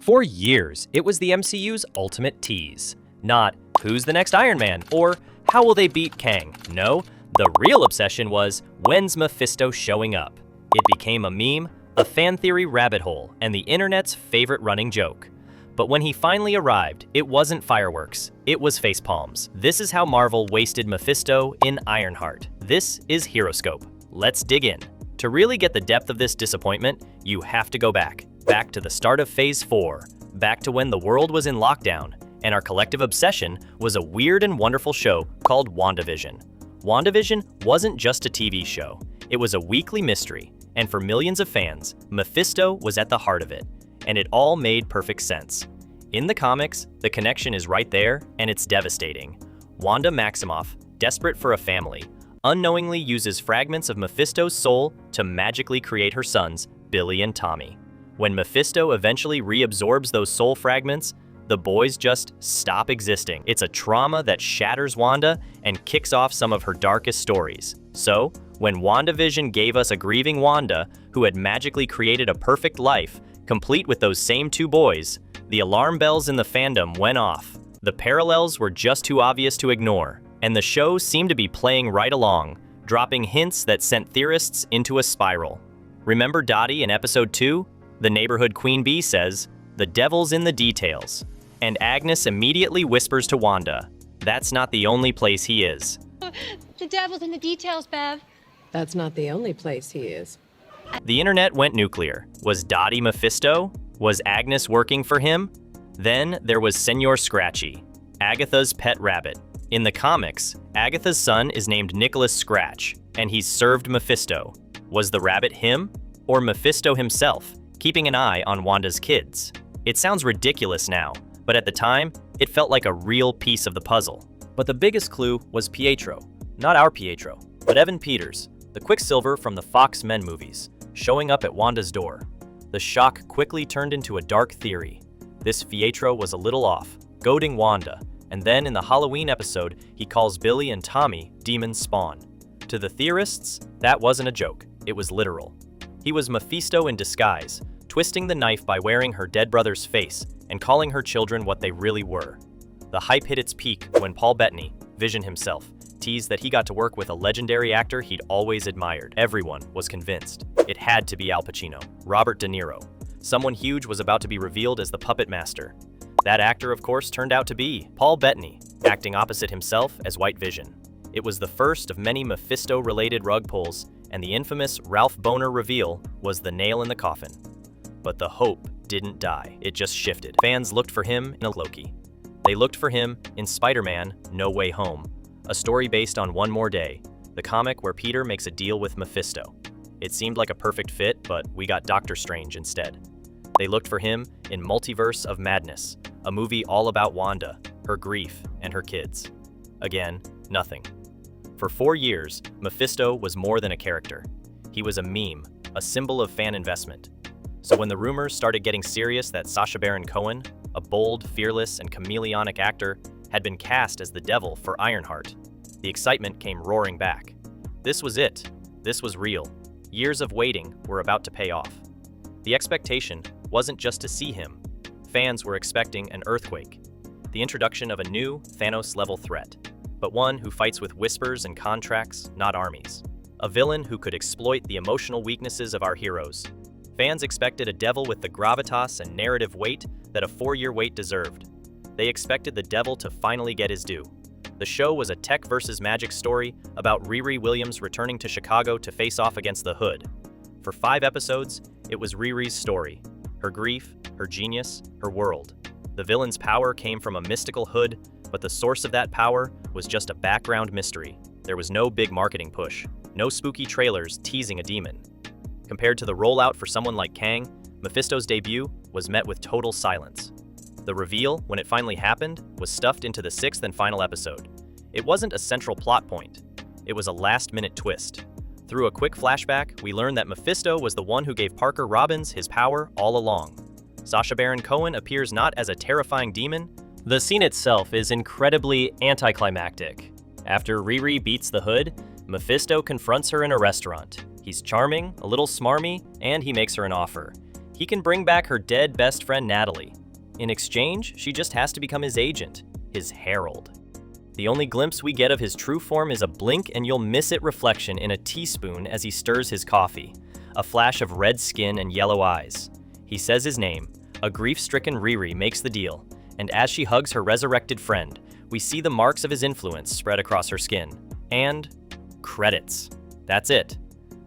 For years, it was the MCU's ultimate tease. Not, who's the next Iron Man, or how will they beat Kang? No, the real obsession was, when's Mephisto showing up? It became a meme, a fan theory rabbit hole, and the internet's favorite running joke. But when he finally arrived, it wasn't fireworks, it was facepalms. This is how Marvel wasted Mephisto in Ironheart. This is Heroscope. Let's dig in. To really get the depth of this disappointment, you have to go back to the start of Phase 4, back to when the world was in lockdown, and our collective obsession was a weird and wonderful show called WandaVision. WandaVision wasn't just a TV show, it was a weekly mystery, and for millions of fans, Mephisto was at the heart of it, and it all made perfect sense. In the comics, the connection is right there, and it's devastating. Wanda Maximoff, desperate for a family, unknowingly uses fragments of Mephisto's soul to magically create her sons, Billy and Tommy. When Mephisto eventually reabsorbs those soul fragments, the boys just stop existing. It's a trauma that shatters Wanda and kicks off some of her darkest stories. So, when WandaVision gave us a grieving Wanda who had magically created a perfect life, complete with those same two boys, the alarm bells in the fandom went off. The parallels were just too obvious to ignore, and the show seemed to be playing right along, dropping hints that sent theorists into a spiral. Remember Dottie in episode 2? The neighborhood queen bee says, "The devil's in the details." And Agnes immediately whispers to Wanda, "That's not the only place he is." The devil's in the details, Bev. That's not the only place he is. The internet went nuclear. Was Dottie Mephisto? Was Agnes working for him? Then there was Senor Scratchy, Agatha's pet rabbit. In the comics, Agatha's son is named Nicholas Scratch, and he's served Mephisto. Was the rabbit him? Or Mephisto himself, keeping an eye on Wanda's kids? It sounds ridiculous now, but at the time, it felt like a real piece of the puzzle. But the biggest clue was Pietro. Not our Pietro, but Evan Peters, the Quicksilver from the Fox Men movies, showing up at Wanda's door. The shock quickly turned into a dark theory. This Pietro was a little off, goading Wanda, and then in the Halloween episode, he calls Billy and Tommy demon spawn. To the theorists, that wasn't a joke, it was literal. He was Mephisto in disguise, twisting the knife by wearing her dead brother's face and calling her children what they really were. The hype hit its peak when Paul Bettany, Vision himself, teased that he got to work with a legendary actor he'd always admired. Everyone was convinced. It had to be Al Pacino, Robert De Niro. Someone huge was about to be revealed as the puppet master. That actor, of course, turned out to be Paul Bettany, acting opposite himself as White Vision. It was the first of many Mephisto-related rug pulls, and the infamous Ralph Bohner reveal was the nail in the coffin. But the hope didn't die, it just shifted. Fans looked for him in Loki. They looked for him in Spider-Man: No Way Home, a story based on One More Day, the comic where Peter makes a deal with Mephisto. It seemed like a perfect fit, but we got Doctor Strange instead. They looked for him in Multiverse of Madness, a movie all about Wanda, her grief, and her kids. Again, nothing. For 4 years, Mephisto was more than a character. He was a meme, a symbol of fan investment. So when the rumors started getting serious that Sacha Baron Cohen, a bold, fearless, and chameleonic actor, had been cast as the devil for Ironheart, the excitement came roaring back. This was it. This was real. Years of waiting were about to pay off. The expectation wasn't just to see him. Fans were expecting an earthquake, the introduction of a new Thanos-level threat, but one who fights with whispers and contracts, not armies. A villain who could exploit the emotional weaknesses of our heroes. Fans expected a devil with the gravitas and narrative weight that a 4-year wait deserved. They expected the devil to finally get his due. The show was a tech versus magic story about Riri Williams returning to Chicago to face off against the Hood. For 5 episodes, it was Riri's story. Her grief, her genius, her world. The villain's power came from a mystical Hood, but the source of that power was just a background mystery. There was no big marketing push, no spooky trailers teasing a demon. Compared to the rollout for someone like Kang, Mephisto's debut was met with total silence. The reveal, when it finally happened, was stuffed into the 6th and final episode. It wasn't a central plot point. It was a last-minute twist. Through a quick flashback, we learned that Mephisto was the one who gave Parker Robbins his power all along. Sacha Baron Cohen appears not as a terrifying demon. The scene itself is incredibly anticlimactic. After Riri beats the Hood, Mephisto confronts her in a restaurant. He's charming, a little smarmy, and he makes her an offer. He can bring back her dead best friend Natalie. In exchange, she just has to become his agent, his herald. The only glimpse we get of his true form is a blink and you'll miss it reflection in a teaspoon as he stirs his coffee, a flash of red skin and yellow eyes. He says his name, a grief-stricken Riri makes the deal, and as she hugs her resurrected friend, we see the marks of his influence spread across her skin. And credits. That's it.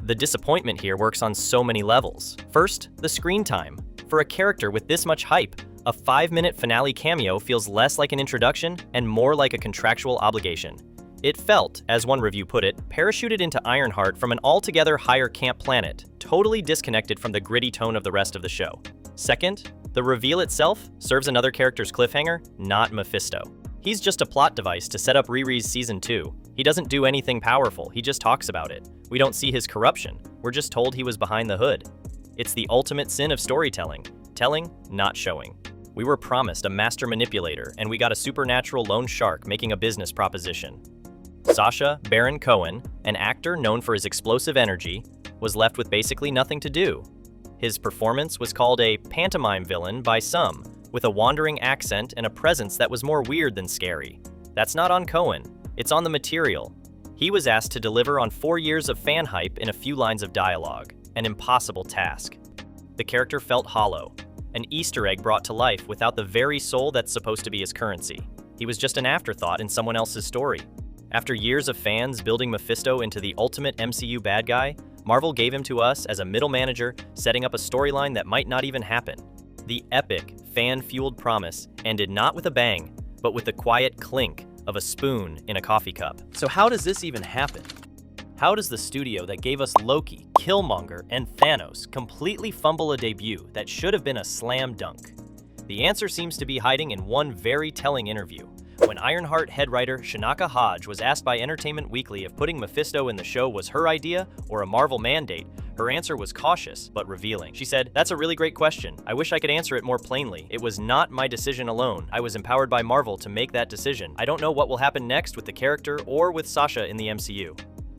The disappointment here works on so many levels. First, the screen time. For a character with this much hype, a 5-minute finale cameo feels less like an introduction and more like a contractual obligation. It felt, as one review put it, parachuted into Ironheart from an altogether higher camp planet, totally disconnected from the gritty tone of the rest of the show. Second, the reveal itself serves another character's cliffhanger, not Mephisto. He's just a plot device to set up Riri's Season 2. He doesn't do anything powerful, he just talks about it. We don't see his corruption, we're just told he was behind the hood. It's the ultimate sin of storytelling. Telling, not showing. We were promised a master manipulator, and we got a supernatural lone shark making a business proposition. Sacha Baron Cohen, an actor known for his explosive energy, was left with basically nothing to do. His performance was called a pantomime villain by some, with a wandering accent and a presence that was more weird than scary. That's not on Cohen, it's on the material. He was asked to deliver on 4 years of fan hype in a few lines of dialogue, an impossible task. The character felt hollow, an Easter egg brought to life without the very soul that's supposed to be his currency. He was just an afterthought in someone else's story. After years of fans building Mephisto into the ultimate MCU bad guy, Marvel gave him to us as a middle manager, setting up a storyline that might not even happen. The epic, fan-fueled promise ended not with a bang, but with the quiet clink of a spoon in a coffee cup. So how does this even happen? How does the studio that gave us Loki, Killmonger, and Thanos completely fumble a debut that should have been a slam dunk? The answer seems to be hiding in one very telling interview. When Ironheart head writer Shanaka Hodge was asked by Entertainment Weekly if putting Mephisto in the show was her idea or a Marvel mandate, her answer was cautious but revealing. She said, "That's a really great question. I wish I could answer it more plainly. It was not my decision alone. I was empowered by Marvel to make that decision. I don't know what will happen next with the character or with Sacha in the MCU.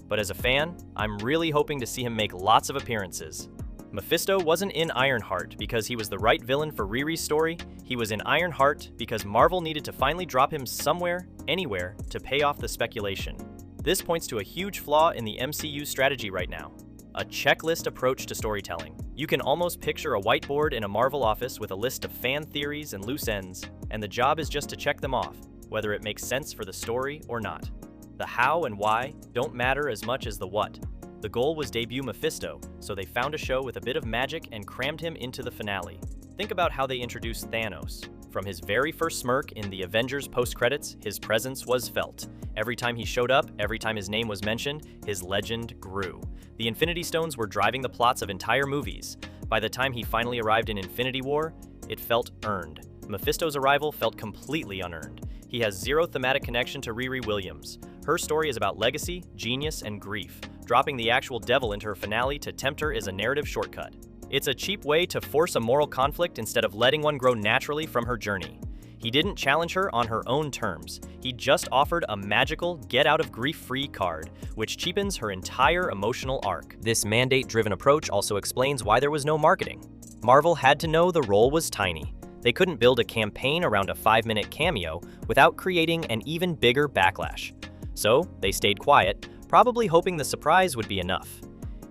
But as a fan, I'm really hoping to see him make lots of appearances." Mephisto wasn't in Ironheart because he was the right villain for Riri's story. He was in Ironheart because Marvel needed to finally drop him somewhere, anywhere, to pay off the speculation. This points to a huge flaw in the MCU strategy right now. A checklist approach to storytelling. You can almost picture a whiteboard in a Marvel office with a list of fan theories and loose ends, and the job is just to check them off, whether it makes sense for the story or not. The how and why don't matter as much as the what. The goal was debut Mephisto, so they found a show with a bit of magic and crammed him into the finale. Think about how they introduced Thanos. From his very first smirk in the Avengers post-credits, his presence was felt. Every time he showed up, every time his name was mentioned, his legend grew. The Infinity Stones were driving the plots of entire movies. By the time he finally arrived in Infinity War, it felt earned. Mephisto's arrival felt completely unearned. He has zero thematic connection to Riri Williams. Her story is about legacy, genius, and grief. Dropping the actual devil into her finale to tempt her is a narrative shortcut. It's a cheap way to force a moral conflict instead of letting one grow naturally from her journey. He didn't challenge her on her own terms. He just offered a magical, get-out-of-grief-free card, which cheapens her entire emotional arc. This mandate-driven approach also explains why there was no marketing. Marvel had to know the role was tiny. They couldn't build a campaign around a 5-minute cameo without creating an even bigger backlash. So they stayed quiet, probably hoping the surprise would be enough.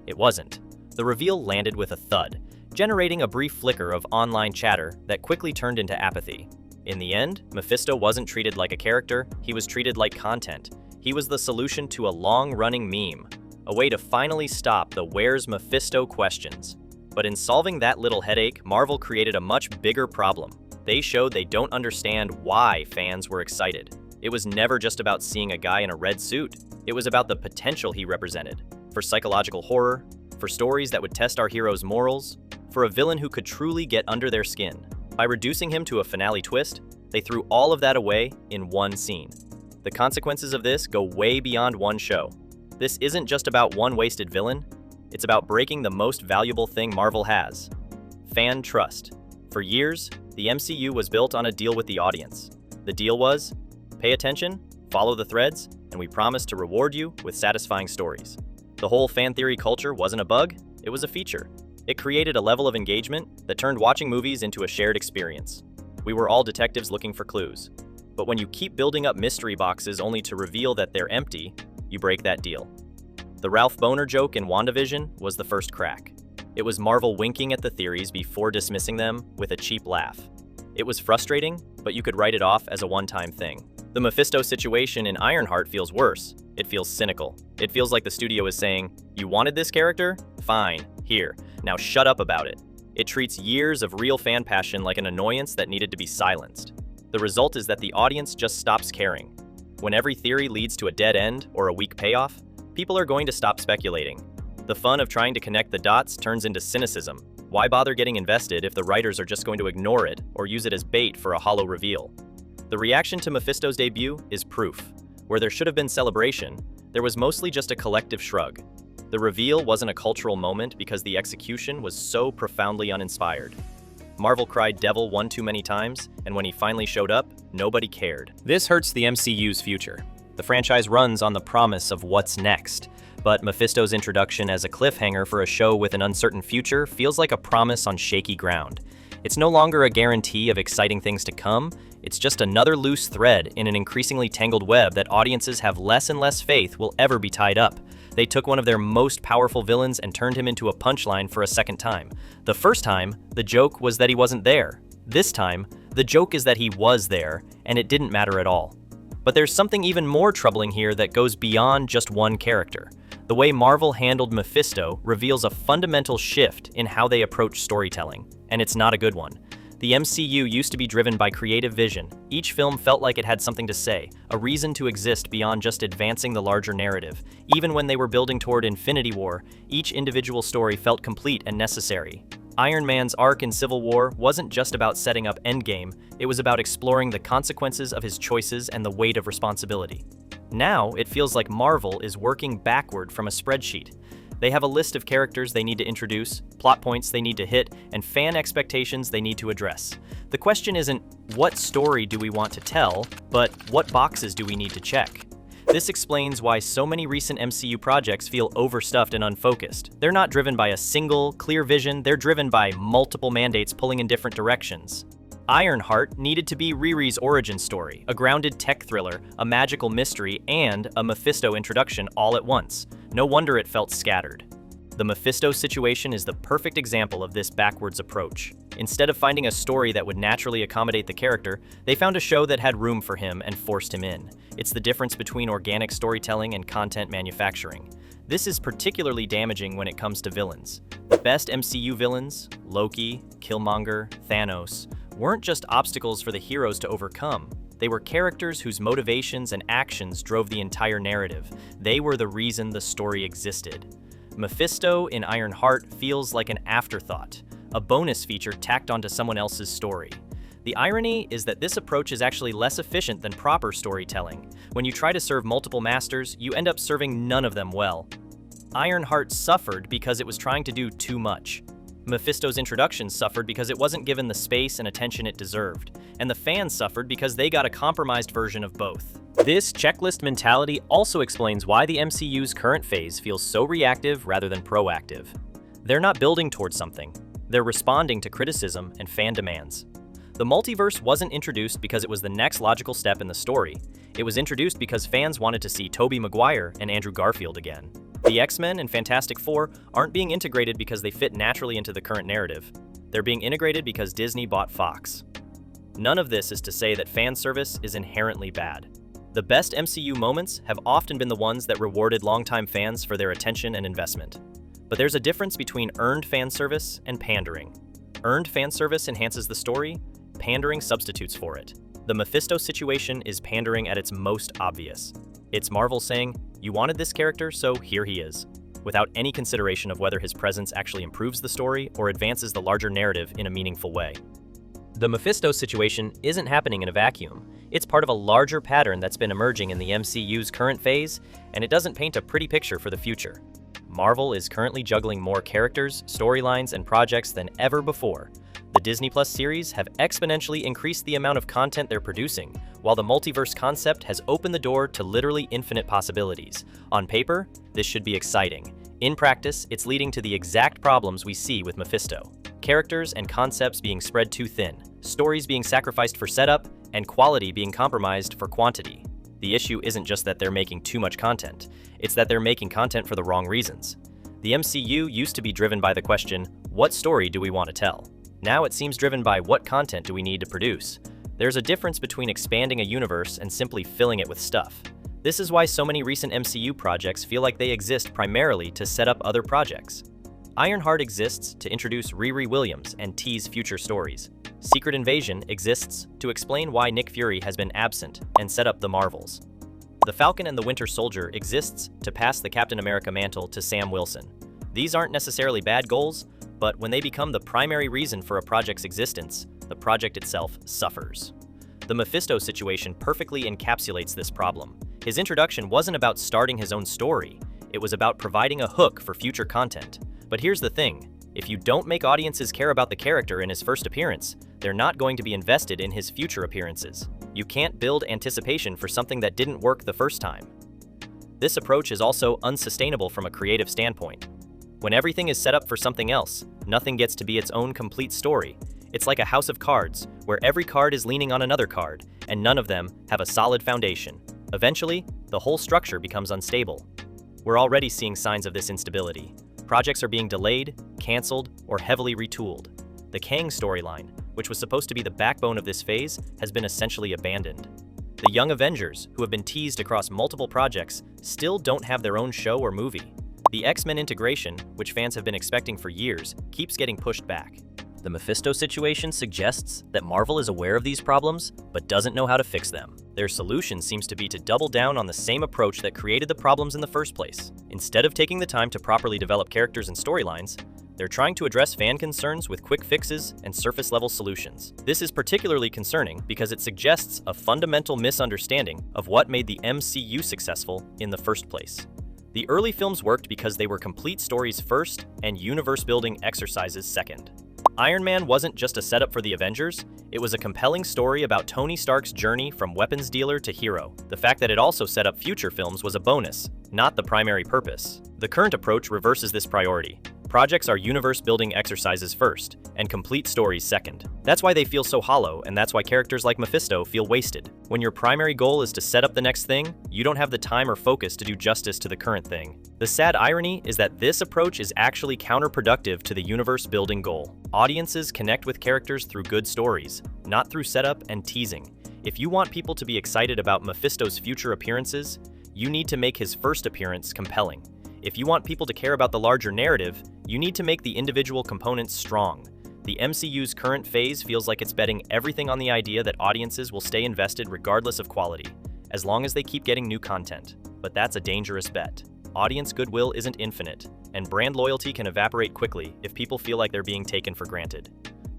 It wasn't. The reveal landed with a thud, generating a brief flicker of online chatter that quickly turned into apathy. In the end, Mephisto wasn't treated like a character, he was treated like content. He was the solution to a long-running meme, a way to finally stop the "Where's Mephisto?" questions. But in solving that little headache, Marvel created a much bigger problem. They showed they don't understand why fans were excited. It was never just about seeing a guy in a red suit. It was about the potential he represented. For psychological horror, for stories that would test our heroes' morals, for a villain who could truly get under their skin. By reducing him to a finale twist, they threw all of that away in one scene. The consequences of this go way beyond one show. This isn't just about one wasted villain, it's about breaking the most valuable thing Marvel has: fan trust. For years, the MCU was built on a deal with the audience. The deal was, pay attention, follow the threads, and we promise to reward you with satisfying stories. The whole fan theory culture wasn't a bug, it was a feature. It created a level of engagement that turned watching movies into a shared experience. We were all detectives looking for clues. But when you keep building up mystery boxes only to reveal that they're empty, you break that deal. The Ralph Boner joke in WandaVision was the first crack. It was Marvel winking at the theories before dismissing them with a cheap laugh. It was frustrating, but you could write it off as a one-time thing. The Mephisto situation in Ironheart feels worse. It feels cynical. It feels like the studio is saying, "You wanted this character? Fine, here. Now shut up about it." It treats years of real fan passion like an annoyance that needed to be silenced. The result is that the audience just stops caring. When every theory leads to a dead end or a weak payoff, people are going to stop speculating. The fun of trying to connect the dots turns into cynicism. Why bother getting invested if the writers are just going to ignore it or use it as bait for a hollow reveal? The reaction to Mephisto's debut is proof. Where there should have been celebration, there was mostly just a collective shrug. The reveal wasn't a cultural moment because the execution was so profoundly uninspired. Marvel cried devil one too many times, and when he finally showed up, nobody cared. This hurts the MCU's future. The franchise runs on the promise of what's next, but Mephisto's introduction as a cliffhanger for a show with an uncertain future feels like a promise on shaky ground. It's no longer a guarantee of exciting things to come, it's just another loose thread in an increasingly tangled web that audiences have less and less faith will ever be tied up. They took one of their most powerful villains and turned him into a punchline for a second time. The first time, the joke was that he wasn't there. This time, the joke is that he was there, and it didn't matter at all. But there's something even more troubling here that goes beyond just one character. The way Marvel handled Mephisto reveals a fundamental shift in how they approach storytelling, and it's not a good one. The MCU used to be driven by creative vision. Each film felt like it had something to say, a reason to exist beyond just advancing the larger narrative. Even when they were building toward Infinity War, each individual story felt complete and necessary. Iron Man's arc in Civil War wasn't just about setting up Endgame, it was about exploring the consequences of his choices and the weight of responsibility. Now, it feels like Marvel is working backward from a spreadsheet. They have a list of characters they need to introduce, plot points they need to hit, and fan expectations they need to address. The question isn't, what story do we want to tell, but what boxes do we need to check? This explains why so many recent MCU projects feel overstuffed and unfocused. They're not driven by a single, clear vision, they're driven by multiple mandates pulling in different directions. Ironheart needed to be Riri's origin story, a grounded tech thriller, a magical mystery, and a Mephisto introduction all at once. No wonder it felt scattered. The Mephisto situation is the perfect example of this backwards approach. Instead of finding a story that would naturally accommodate the character, they found a show that had room for him and forced him in. It's the difference between organic storytelling and content manufacturing. This is particularly damaging when it comes to villains. The best MCU villains, Loki, Killmonger, Thanos, weren't just obstacles for the heroes to overcome. They were characters whose motivations and actions drove the entire narrative. They were the reason the story existed. Mephisto in Ironheart feels like an afterthought, a bonus feature tacked onto someone else's story. The irony is that this approach is actually less efficient than proper storytelling. When you try to serve multiple masters, you end up serving none of them well. Ironheart suffered because it was trying to do too much. Mephisto's introduction suffered because it wasn't given the space and attention it deserved, and the fans suffered because they got a compromised version of both. This checklist mentality also explains why the MCU's current phase feels so reactive rather than proactive. They're not building towards something, they're responding to criticism and fan demands. The multiverse wasn't introduced because it was the next logical step in the story. It was introduced because fans wanted to see Tobey Maguire and Andrew Garfield again. The X-Men and Fantastic Four aren't being integrated because they fit naturally into the current narrative. They're being integrated because Disney bought Fox. None of this is to say that fan service is inherently bad. The best MCU moments have often been the ones that rewarded longtime fans for their attention and investment. But there's a difference between earned fan service and pandering. Earned fan service enhances the story, pandering substitutes for it. The Mephisto situation is pandering at its most obvious. It's Marvel saying, "You wanted this character, so here he is," without any consideration of whether his presence actually improves the story or advances the larger narrative in a meaningful way. The Mephisto situation isn't happening in a vacuum. It's part of a larger pattern that's been emerging in the MCU's current phase, and it doesn't paint a pretty picture for the future. Marvel is currently juggling more characters, storylines, and projects than ever before. The Disney Plus series have exponentially increased the amount of content they're producing, while the multiverse concept has opened the door to literally infinite possibilities. On paper, this should be exciting. In practice, it's leading to the exact problems we see with Mephisto. Characters and concepts being spread too thin, stories being sacrificed for setup, and quality being compromised for quantity. The issue isn't just that they're making too much content, it's that they're making content for the wrong reasons. The MCU used to be driven by the question, what story do we want to tell? Now it seems driven by what content do we need to produce. There's a difference between expanding a universe and simply filling it with stuff. This is why so many recent MCU projects feel like they exist primarily to set up other projects. Ironheart exists to introduce Riri Williams and tease future stories. Secret Invasion exists to explain why Nick Fury has been absent and set up the Marvels. The Falcon and the Winter Soldier exists to pass the Captain America mantle to Sam Wilson. These aren't necessarily bad goals, but when they become the primary reason for a project's existence, the project itself suffers. The Mephisto situation perfectly encapsulates this problem. His introduction wasn't about starting his own story, it was about providing a hook for future content. But here's the thing, if you don't make audiences care about the character in his first appearance, they're not going to be invested in his future appearances. You can't build anticipation for something that didn't work the first time. This approach is also unsustainable from a creative standpoint. When everything is set up for something else, nothing gets to be its own complete story. It's like a house of cards, where every card is leaning on another card, and none of them have a solid foundation. Eventually, the whole structure becomes unstable. We're already seeing signs of this instability. Projects are being delayed, canceled, or heavily retooled. The Kang storyline, which was supposed to be the backbone of this phase, has been essentially abandoned. The Young Avengers, who have been teased across multiple projects, still don't have their own show or movie. The X-Men integration, which fans have been expecting for years, keeps getting pushed back. The Mephisto situation suggests that Marvel is aware of these problems, but doesn't know how to fix them. Their solution seems to be to double down on the same approach that created the problems in the first place. Instead of taking the time to properly develop characters and storylines, they're trying to address fan concerns with quick fixes and surface-level solutions. This is particularly concerning because it suggests a fundamental misunderstanding of what made the MCU successful in the first place. The early films worked because they were complete stories first and universe-building exercises second. Iron Man wasn't just a setup for the Avengers, it was a compelling story about Tony Stark's journey from weapons dealer to hero. The fact that it also set up future films was a bonus, not the primary purpose. The current approach reverses this priority. Projects are universe-building exercises first, and complete stories second. That's why they feel so hollow, and that's why characters like Mephisto feel wasted. When your primary goal is to set up the next thing, you don't have the time or focus to do justice to the current thing. The sad irony is that this approach is actually counterproductive to the universe-building goal. Audiences connect with characters through good stories, not through setup and teasing. If you want people to be excited about Mephisto's future appearances, you need to make his first appearance compelling. If you want people to care about the larger narrative, you need to make the individual components strong. The MCU's current phase feels like it's betting everything on the idea that audiences will stay invested regardless of quality, as long as they keep getting new content. But that's a dangerous bet. Audience goodwill isn't infinite, and brand loyalty can evaporate quickly if people feel like they're being taken for granted.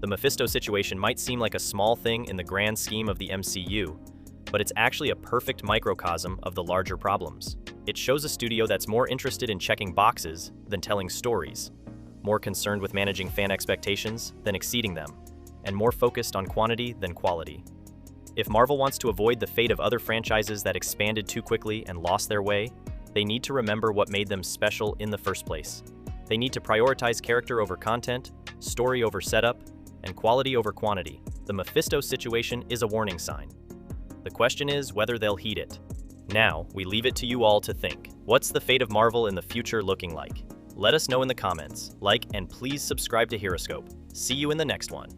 The Mephisto situation might seem like a small thing in the grand scheme of the MCU, but it's actually a perfect microcosm of the larger problems. It shows a studio that's more interested in checking boxes than telling stories, more concerned with managing fan expectations than exceeding them, and more focused on quantity than quality. If Marvel wants to avoid the fate of other franchises that expanded too quickly and lost their way, they need to remember what made them special in the first place. They need to prioritize character over content, story over setup, and quality over quantity. The Mephisto situation is a warning sign. The question is whether they'll heed it. Now, we leave it to you all to think. What's the fate of Marvel in the future looking like? Let us know in the comments. Like and please subscribe to Horoscope. See you in the next one.